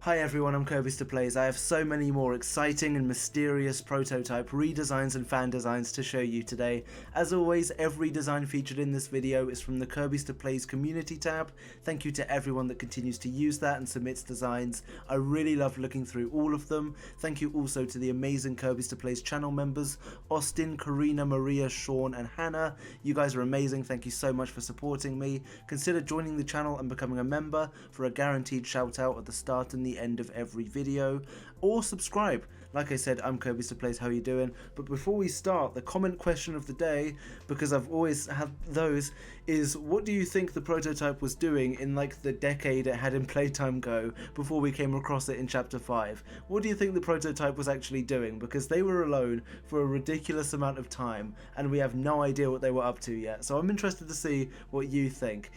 Hi everyone, I'm Kirbyster Plays. I have so many more exciting and mysterious prototype redesigns and fan designs to show you today. As always, every design featured in this video is from the Kirbyster Plays Community tab. Thank you to everyone that continues to use that and submits designs. I really love looking through all of them. Thank you also to the amazing Kirbyster Plays channel members, Austin, Karina, Maria, Sean and Hannah. You guys are amazing, thank you so much for supporting me. Consider joining the channel and becoming a member for a guaranteed shout out at the start and the end of every video, or subscribe. Like I said, I'm Kirbyster Plays, how you doing? But before we start, the comment question of the day, because I've always had those, is what do you think the prototype was doing in like the decade it had in Playtime go before we came across it in chapter 5? What do you think the prototype was actually doing? Because they were alone for a ridiculous amount of time and we have no idea what they were up to yet, so I'm interested to see what you think.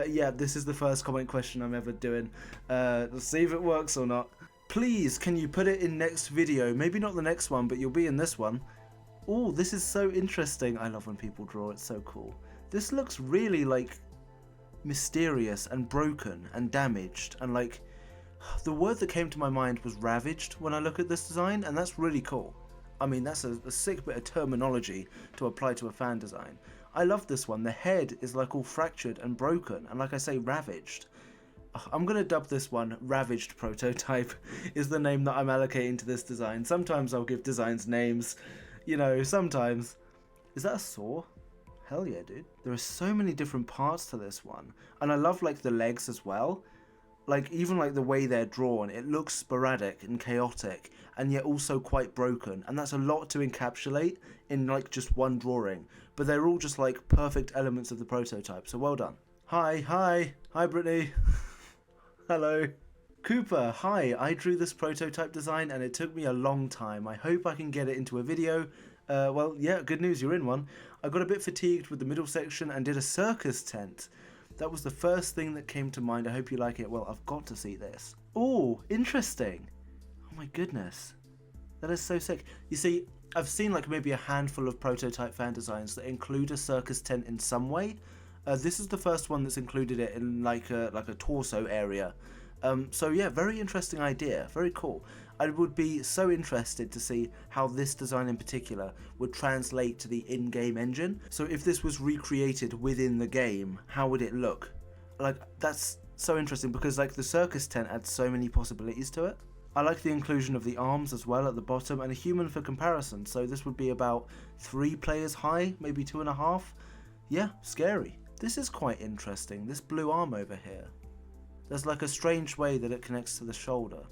Yeah, this is the first comment question I'm ever doing. Let's see if it works or not. Please, can you put it in next video? Maybe not the next one, but you'll be in this one. Oh, this is so interesting. I love when people draw, it's so cool. This looks really like mysterious and broken and damaged, and like the word that came to my mind was ravaged when I look at this design, and that's really cool. I mean, that's a sick bit of terminology to apply to a fan design. I love this one. The head is like all fractured and broken, and like I say, ravaged. I'm going to dub this one Ravaged Prototype is the name that I'm allocating to this design. Sometimes I'll give designs names, you know, sometimes. Is that a saw? Hell yeah, dude. There are so many different parts to this one, and I love like the legs as well. Like, even like the way they're drawn, it looks sporadic and chaotic, and yet also quite broken, and that's a lot to encapsulate in like just one drawing, but they're all just like perfect elements of the prototype, so well done. Hi Brittany. Hello. Cooper, hi, I drew this prototype design and it took me a long time. I hope I can get it into a video. Well, yeah, good news, you're in one. I got a bit fatigued with the middle section and did a circus tent. That was the first thing that came to mind. I hope you like it. Well, I've got to see this. Oh, interesting. Oh my goodness. That is so sick. You see, I've seen like maybe a handful of prototype fan designs that include a circus tent in some way. This is the first one that's included it in like a torso area. So yeah, very interesting idea, very cool. I would be so interested to see how this design in particular would translate to the in-game engine. So if this was recreated within the game, how would it look? Like, that's so interesting because like the circus tent adds so many possibilities to it. I like the inclusion of the arms as well at the bottom and a human for comparison. So this would be about 3 players high, maybe 2.5. Yeah, scary. This is quite interesting, this blue arm over here. There's like a strange way that it connects to the shoulder.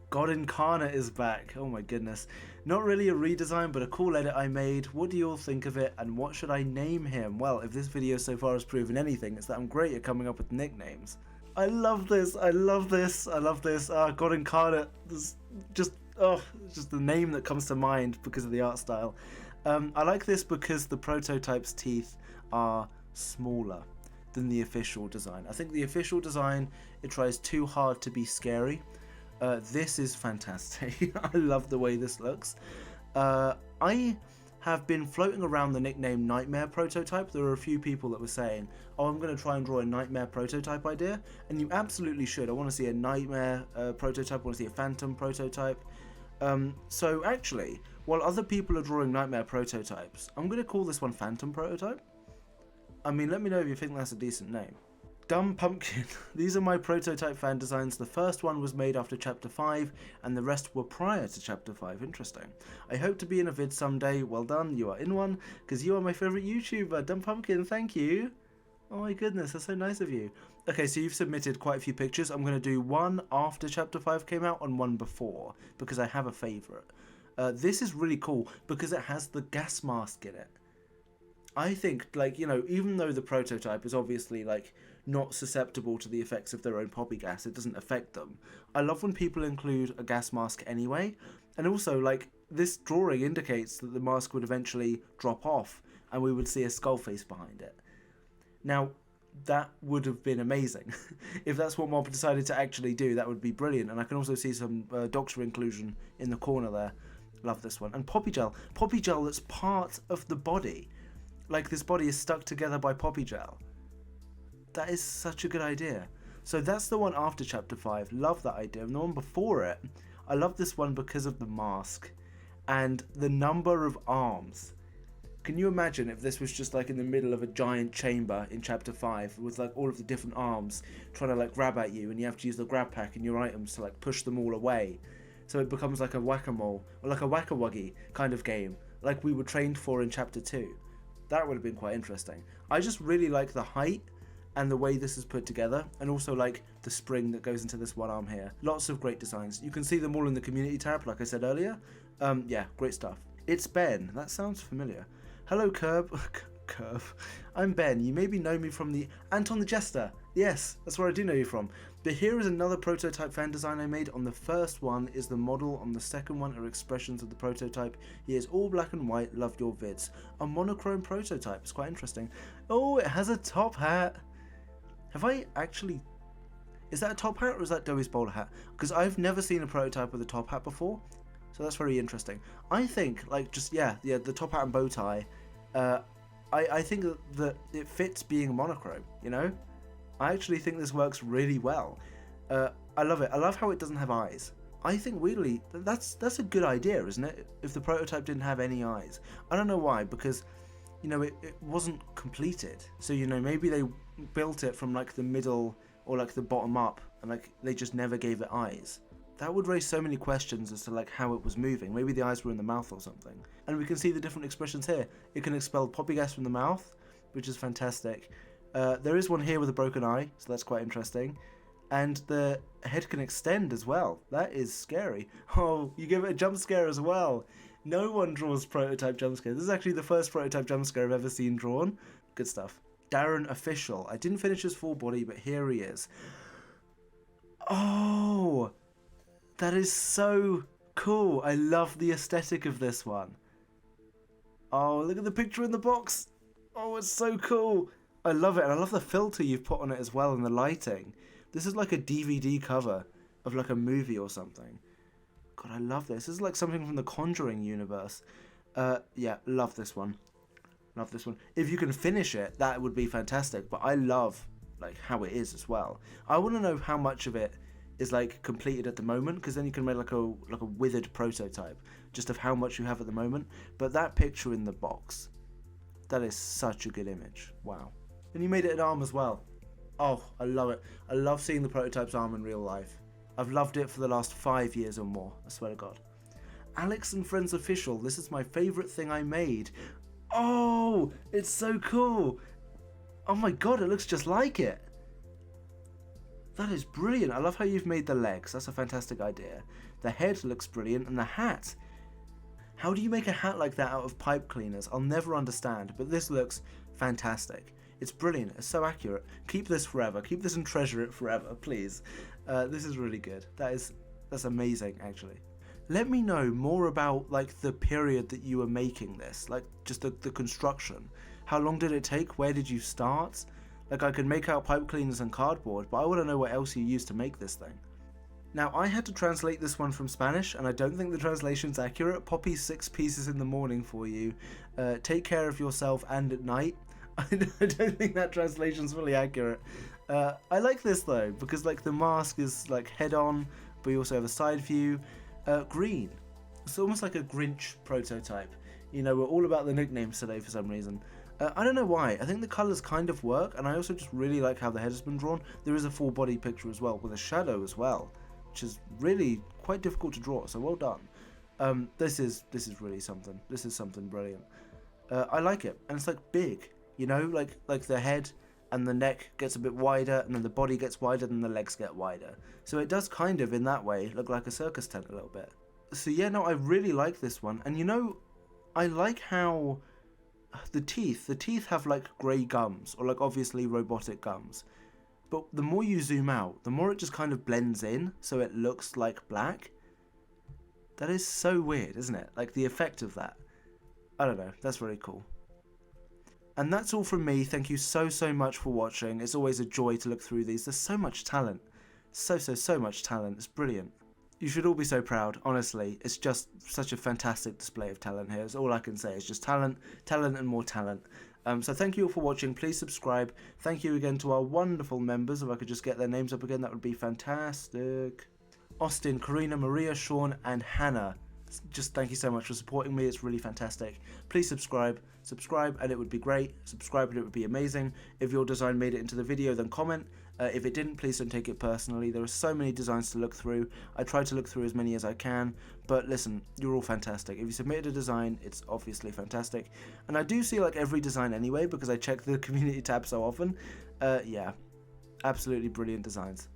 God Incarnate is back. Oh my goodness. Not really a redesign, but a cool edit I made. What do you all think of it, and what should I name him? Well, if this video so far has proven anything, it's that I'm great at coming up with nicknames. I love this. I love this. I love this. God Incarnate. It's just the name that comes to mind because of the art style. I like this because the prototype's teeth are smaller than the official design. I think the official design, it tries too hard to be scary. This is fantastic. I love the way this looks. I have been floating around the nickname Nightmare Prototype. There are a few people that were saying, oh, I'm going to try and draw a Nightmare Prototype idea, and you absolutely should. I want to see a Nightmare prototype, I want to see a Phantom prototype. So actually, while other people are drawing Nightmare prototypes, I'm going to call this one Phantom Prototype. I mean, let me know if you think that's a decent name. Dumb Pumpkin. These are my prototype fan designs. The first one was made after chapter 5 and the rest were prior to chapter 5. Interesting. I hope to be in a vid someday. Well done, you are in one, because you are my favourite YouTuber. Dumb Pumpkin, thank you. Oh my goodness, that's so nice of you. Okay, so you've submitted quite a few pictures. I'm going to do one after chapter 5 came out and one before, because I have a favourite. This is really cool because it has the gas mask in it. I think, like, you know, even though the prototype is obviously, like, not susceptible to the effects of their own poppy gas, it doesn't affect them. I love when people include a gas mask anyway, and also, like, this drawing indicates that the mask would eventually drop off, and we would see a skull face behind it. Now, that would have been amazing. If that's what Mob decided to actually do, that would be brilliant, and I can also see some Doctor inclusion in the corner there. Love this one. And poppy gel that's part of the body. Like, this body is stuck together by poppy gel. That is such a good idea. So that's the one after chapter 5. Love that idea. And the one before it, I love this one because of the mask and the number of arms. Can you imagine if this was just like in the middle of a giant chamber in chapter 5 with like all of the different arms trying to like grab at you, and you have to use the grab pack and your items to like push them all away. So it becomes like a whack-a-mole or like a whack-a-wuggy kind of game like we were trained for in chapter 2. That would have been quite interesting. I just really like the height and the way this is put together, and also like the spring that goes into this one arm here. Lots of great designs. You can see them all in the community tab like I said earlier. Yeah, great stuff. It's Ben. That sounds familiar. Hello, Curb. I'm Ben. You maybe know me from the Anton the Jester. Yes, that's where I do know you from. But here is another prototype fan design I made. On the first one is the model, on the second one are expressions of the prototype. He is all black and white, love your vids. A monochrome prototype, it's quite interesting. Oh, it has a top hat. Have I actually... Is that a top hat or is that Doey's bowler hat? Because I've never seen a prototype with a top hat before. So that's very interesting. I think, like, just, yeah, the top hat and bow tie, I think that it fits being monochrome, you know? I actually think this works really well. I love it. I love how it doesn't have eyes. I think, weirdly, that's a good idea, isn't it? If the prototype didn't have any eyes. I don't know why, because, you know, it wasn't completed. So, you know, maybe they built it from, like, the middle or, like, the bottom up, and, like, they just never gave it eyes. That would raise so many questions as to like how it was moving. Maybe the eyes were in the mouth or something. And we can see the different expressions here. It can expel poppy gas from the mouth, which is fantastic. There is one here with a broken eye, so that's quite interesting. And the head can extend as well. That is scary. Oh, you give it a jump scare as well. No one draws prototype jump scares. This is actually the first prototype jump scare I've ever seen drawn. Good stuff. Darren Official. I didn't finish his full body, but here he is. Oh! That is so cool. I love the aesthetic of this one. Oh, look at the picture in the box. Oh, it's so cool. I love it. And I love the filter you've put on it as well and the lighting. This is like a DVD cover of like a movie or something. God, I love this. This is like something from the Conjuring universe. Yeah, love this one. Love this one. If you can finish it, that would be fantastic. But I love like how it is as well. I want to know how much of it is like completed at the moment, because then you can make like a withered prototype just of how much you have at the moment. But that picture in the box, that is such a good image. Wow. And you made it an arm as well. Oh, I love it. I love seeing the prototype's arm in real life. I've loved it for the last 5 years or more, I swear to God. Alex and Friends Official, this is my favourite thing I made. Oh, it's so cool. Oh my God, it looks just like it. That is brilliant. I love how you've made the legs. That's a fantastic idea. The head looks brilliant, and the hat. How do you make a hat like that out of pipe cleaners? I'll never understand, but this looks fantastic. It's brilliant. It's so accurate. Keep this forever. Keep this and treasure it forever, please. This is really good. That's amazing, actually. Let me know more about like the period that you were making this, like just the construction. How long did it take? Where did you start? Like, I can make out pipe cleaners and cardboard, but I want to know what else you used to make this thing. Now, I had to translate this one from Spanish, and I don't think the translation's accurate. Poppy 6 pieces in the morning for you. Take care of yourself and at night. I don't think that translation's fully accurate. I like this, though, because, like, the mask is, like, head-on, but you also have a side view. Green. It's almost like a Grinch prototype. You know, we're all about the nicknames today for some reason. I don't know why. I think the colours kind of work, and I also just really like how the head has been drawn. There is a full body picture as well, with a shadow as well, which is really quite difficult to draw, so well done. This is really something. This is something brilliant. I like it, and it's like big, you know, like the head and the neck gets a bit wider, and then the body gets wider, and the legs get wider. So it does kind of, in that way, look like a circus tent a little bit. So yeah, no, I really like this one, and you know, I like how the teeth have like grey gums, or like obviously robotic gums, but the more you zoom out, the more it just kind of blends in, so it looks like black. That is so weird, isn't it? Like the effect of that. I don't know, that's really cool. And that's all from me. Thank you so much for watching. It's always a joy to look through these. There's so much talent. So much talent. It's brilliant. You should all be so proud, honestly. It's just such a fantastic display of talent here. It's all I can say. It's just talent, and more talent. So thank you all for watching. Please subscribe. Thank you again to our wonderful members. If I could just get their names up again, that would be fantastic. Austin, Karina, Maria, Sean, and Hannah. Just thank you so much for supporting me. It's really fantastic. Please subscribe and it would be great. Subscribe and it would be amazing. If your design made it into the video, then comment. If it didn't, please don't take it personally. There are so many designs to look through. I try to look through as many as I can, but listen, you're all fantastic. If you submitted a design, it's obviously fantastic, and I do see like every design anyway because I check the community tab so often. Yeah, absolutely brilliant designs.